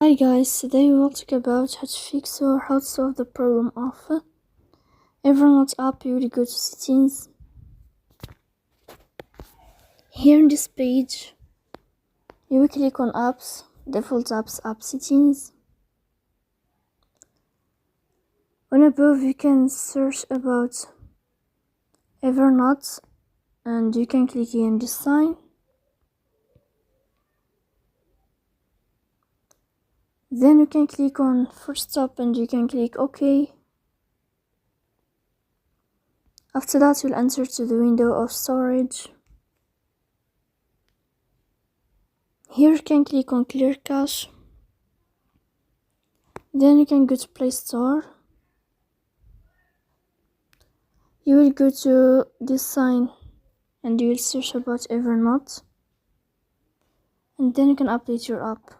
Hi guys, today we will talk about how to fix or how to solve the problem of Evernote app. You will go to settings. Here in this page, you will click on apps, default apps, app settings. On above, you can search about Evernote and you can click here in this sign. Then you can click on first stop and you can click OK. After that, you'll enter to the window of storage. Here you can click on clear cache. Then you can go to Play Store. You will go to this sign and you will search about Evernote, and then you can update your app.